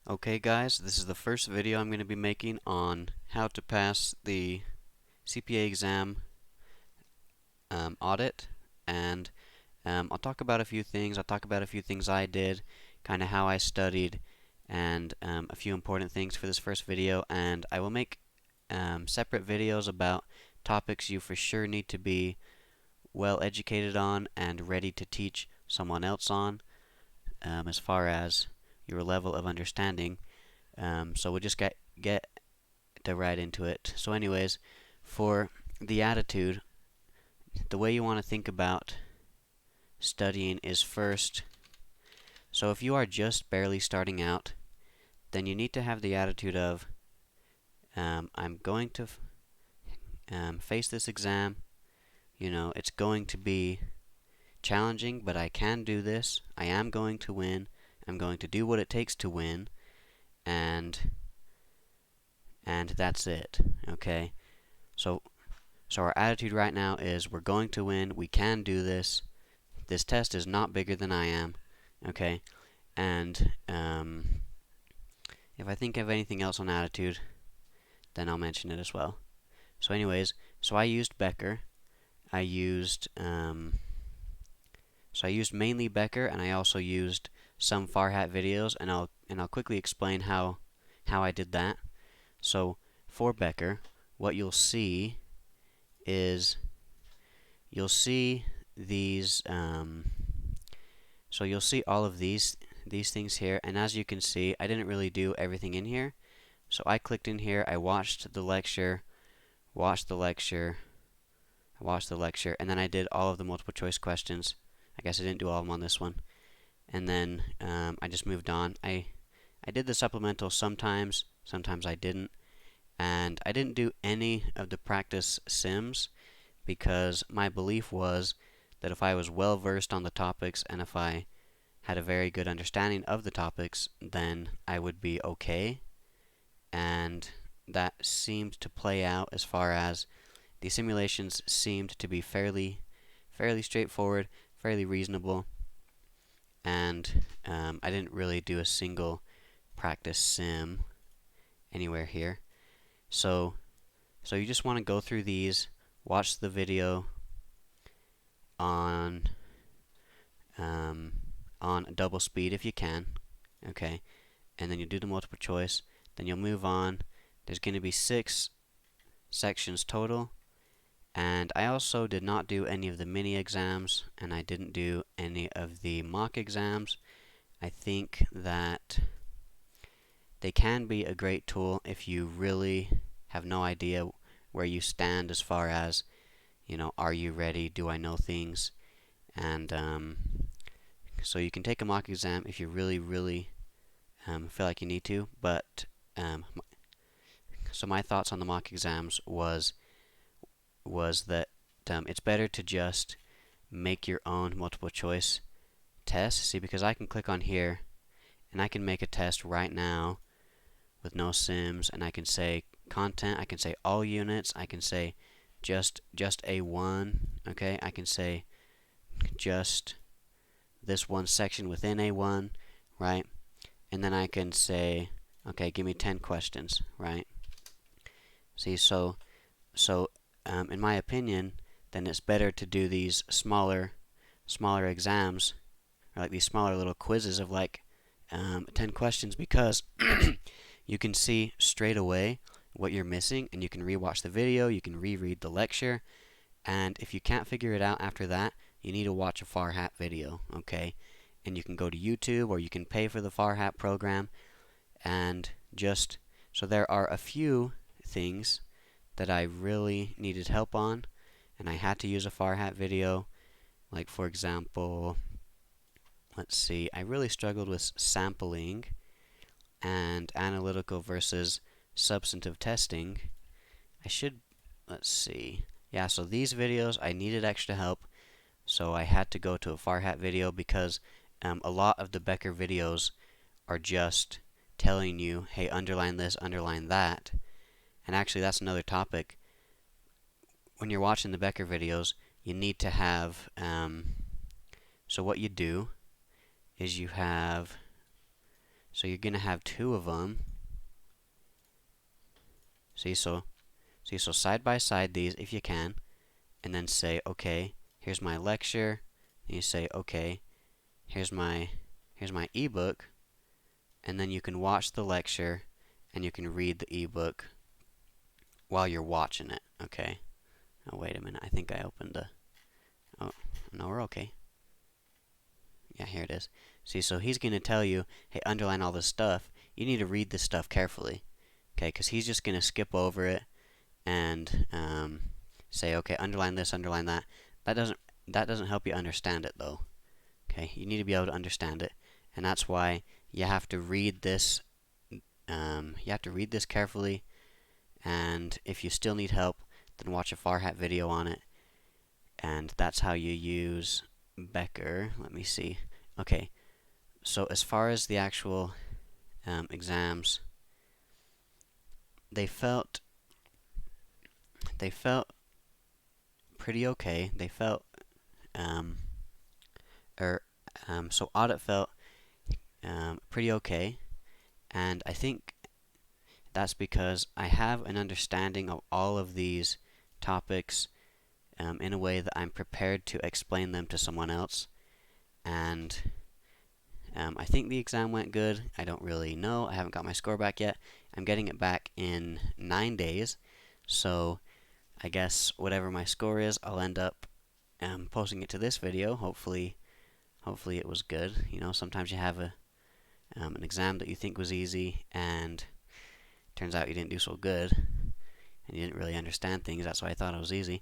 Okay guys, this is the first video I'm going to be making on how to pass the CPA exam audit, and I'll talk about a few things. I'll talk about a few things I did, kind of how I studied, and a few important things for this first video, and I will make separate videos about topics you for sure need to be well educated on and ready to teach someone else on, as far as your level of understanding. So we'll just get to right into it. So anyways, for the attitude, the way you want to think about studying is first, so if you are just barely starting out, then you need to have the attitude of, I'm going to face this exam. You know, it's going to be challenging, but I can do this. I am going to win. I'm going to do what it takes to win, and that's it. Okay, so our attitude right now is we're going to win. We can do this. This test is not bigger than I am. Okay, and if I think of anything else on attitude, then I'll mention it as well. So anyways, so I used Becker. I used mainly Becker, and I also used some farhatt videos, and I'll quickly explain how I did that. So for Becker, what you'll see is you'll see these. So you'll see all of these things here, and as you can see, I didn't really do everything in here. So I clicked in here, I watched the lecture, watched the lecture, and then I did all of the multiple choice questions. I guess I didn't do all of them on this one. And then I just moved on. I did the supplemental sometimes I didn't. And I didn't do any of the practice sims because my belief was that if I was well versed on the topics and if I had a very good understanding of the topics, then I would be okay. And that seemed to play out as far as the simulations seemed to be fairly straightforward, fairly reasonable, and I didn't really do a single practice sim anywhere here. So you just want to go through these, watch the video on double speed if you can, okay, and then you do the multiple choice. Then you'll move on. There's going to be 6 sections total, and I also did not do any of the mini exams, and I didn't do any of the mock exams. I think that they can be a great tool if you really have no idea where you stand as far as, you know, are you ready? Do I know things? And so you can take a mock exam if you really feel like you need to. But so my thoughts on the mock exams was that it's better to just make your own multiple choice test. See, because I can click on here and I can make a test right now with no sims, and I can say content, I can say all units, I can say just A1, okay, I can say just this one section within A1, right? And then I can say, okay, give me 10 questions, right? See, so in my opinion, then it's better to do these smaller exams, or like these smaller little quizzes of like 10 questions, because you can see straight away what you're missing, and you can rewatch the video, you can reread the lecture, and if you can't figure it out after that, you need to watch a farhatt video, okay? And you can go to YouTube, or you can pay for the farhatt program, and just, so there are a few things that I really needed help on, and I had to use a farhatt video. Like, for example, let's see, I really struggled with sampling and analytical versus substantive testing. Let's see, yeah, so these videos I needed extra help, so I had to go to a farhatt video, because a lot of the Becker videos are just telling you, hey, underline this, underline that. And actually, that's another topic. When you're watching the Becker videos, you need to have, so what you do is you have, So you're gonna have two of them. So side by side these if you can, and then say, okay, here's my lecture. And you say, okay, here's my ebook, and then you can watch the lecture and you can read the ebook while you're watching it. Okay. Oh, wait a minute. I think I opened the. Oh, no, we're okay. Yeah, here it is. See, so he's going to tell you, hey, underline all this stuff. You need to read this stuff carefully. Okay, because he's just going to skip over it and say, okay, underline this, underline that. That doesn't help you understand it, though. Okay, you need to be able to understand it, and that's why you have to read this. You have to read this carefully, and if you still need help, then watch a Farhatt video on it. And that's how you use Becker. Let me see. Okay, so as far as the actual exams, they felt pretty okay. They felt so audit felt pretty okay, and I think that's because I have an understanding of all of these topics in a way that I'm prepared to explain them to someone else. And I think the exam went good. I don't really know. I haven't got my score back yet. I'm getting it back in 9 days. So I guess whatever my score is, I'll end up posting it to this video. Hopefully it was good. You know, sometimes you have an exam that you think was easy, and turns out you didn't do so good, and you didn't really understand things. That's why I thought it was easy.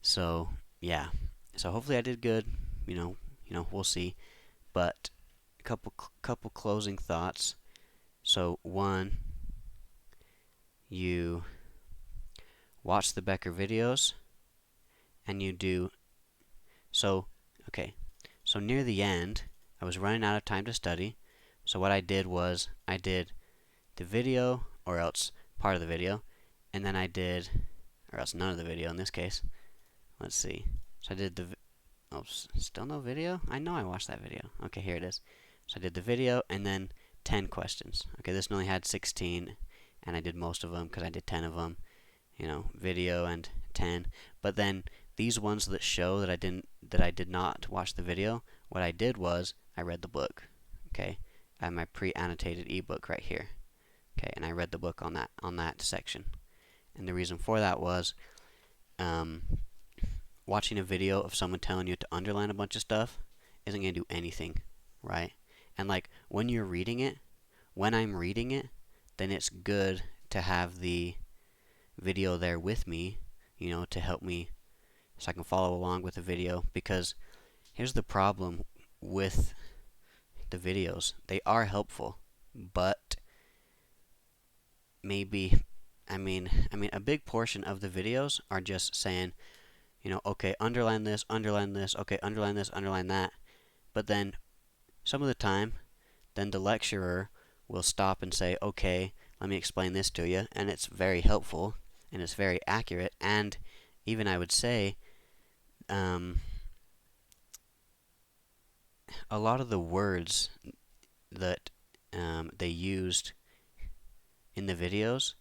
So yeah. So hopefully I did good. You know, we'll see. But couple closing thoughts. So one, you watch the Becker videos, and you do. So okay. So near the end, I was running out of time to study. So what I did was I did the video, or else part of the video, and then I did, or else none of the video in this case. Let's see. So I did the. Oh, still no video? I know I watched that video. Okay, here it is. So I did the video and then 10 questions. Okay, this one only had 16, and I did most of them because I did 10 of them. You know, video and 10. But then these ones that show that I did not watch the video, what I did was I read the book. Okay, I have my pre-annotated ebook right here. Okay, and I read the book on that section. And the reason for that was watching a video of someone telling you to underline a bunch of stuff isn't going to do anything, right? And like when you're reading it, when I'm reading it, then it's good to have the video there with me, you know, to help me so I can follow along with the video. Because here's the problem with the videos. They are helpful, but maybe I mean a big portion of the videos are just saying, you know, okay, underline this, okay, underline this, underline that. But then some of the time, then the lecturer will stop and say, okay, let me explain this to you, and it's very helpful and it's very accurate. And even I would say a lot of the words that they used in the videos,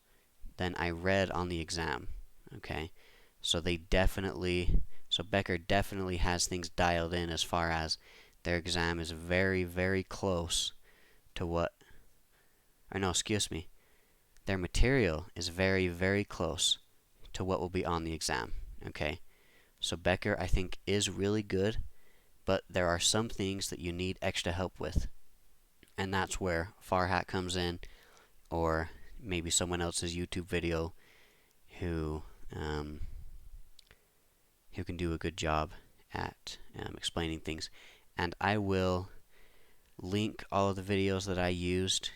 then I read on the exam. Okay, so Becker definitely has things dialed in as far as their exam is very, very close to what, or no, excuse me, their material is very, very close to what will be on the exam. Okay, so Becker, I think, is really good, but there are some things that you need extra help with, and that's where Farhatt comes in, or maybe someone else's YouTube video who can do a good job at explaining things. And I will link all of the videos that I used,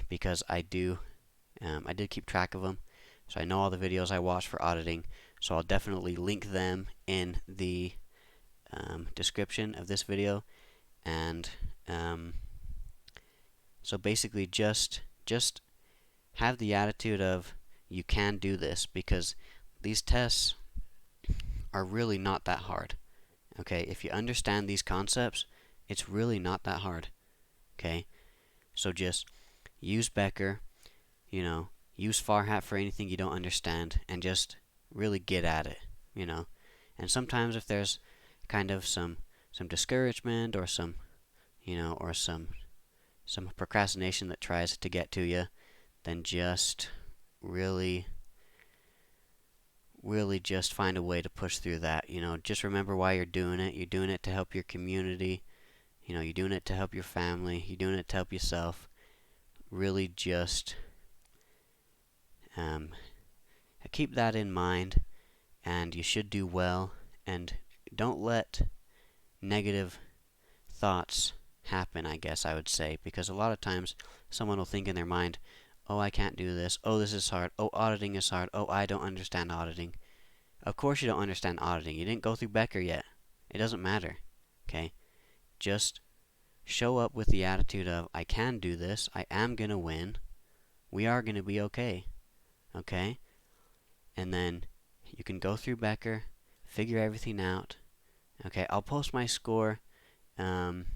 because I did keep track of them, so I know all the videos I watched for auditing. So I'll definitely link them in the description of this video. And so basically just have the attitude of you can do this, because these tests are really not that hard. Okay, if you understand these concepts, it's really not that hard. Okay, So just use Becker, you know, use farhatt for anything you don't understand, and just really get at it, you know. And sometimes if there's kind of some discouragement or some, you know, or some procrastination that tries to get to you, then just really just find a way to push through that. You know, just remember why you're doing it. You're doing it to help your community. You know, you're doing it to help your family. You're doing it to help yourself. Really just keep that in mind, and you should do well. And don't let negative thoughts happen, I guess I would say, because a lot of times someone will think in their mind, oh, I can't do this. Oh, this is hard. Oh, auditing is hard. Oh, I don't understand auditing. Of course you don't understand auditing. You didn't go through Becker yet. It doesn't matter. Okay? Just show up with the attitude of, I can do this. I am going to win. We are going to be okay. Okay? And then you can go through Becker, figure everything out. Okay? I'll post my score in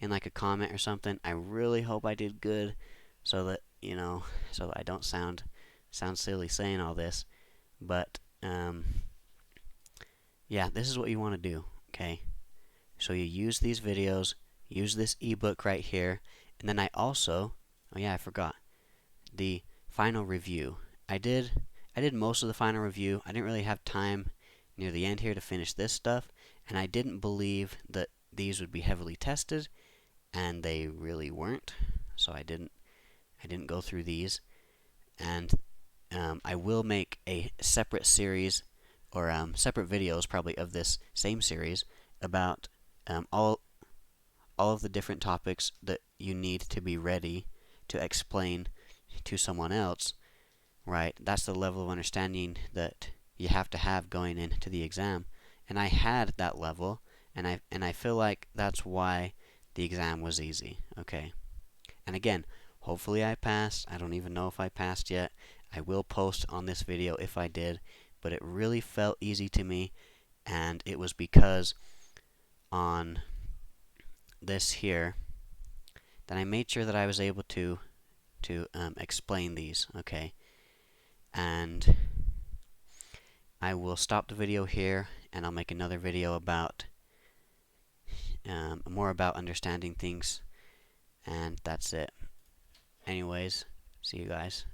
like a comment or something. I really hope I did good, so that, you know, so that I don't sound silly saying all this. But yeah, this is what you want to do. Okay, so you use these videos, use this ebook right here, and then I also, oh yeah, I forgot the final review. I did most of the final review. I didn't really have time near the end here to finish this stuff, and I didn't believe that these would be heavily tested, and they really weren't. So I didn't go through these, and I will make a separate series, or separate videos probably, of this same series about all of the different topics that you need to be ready to explain to someone else. Right? That's the level of understanding that you have to have going into the exam, and I had that level, and I feel like that's why the exam was easy. Okay, and again, hopefully I passed. I don't even know if I passed yet. I will post on this video if I did, but it really felt easy to me, and it was because on this here that I made sure that I was able to explain these. Okay, and I will stop the video here, and I'll make another video about more about understanding things, and that's it. Anyways, see you guys.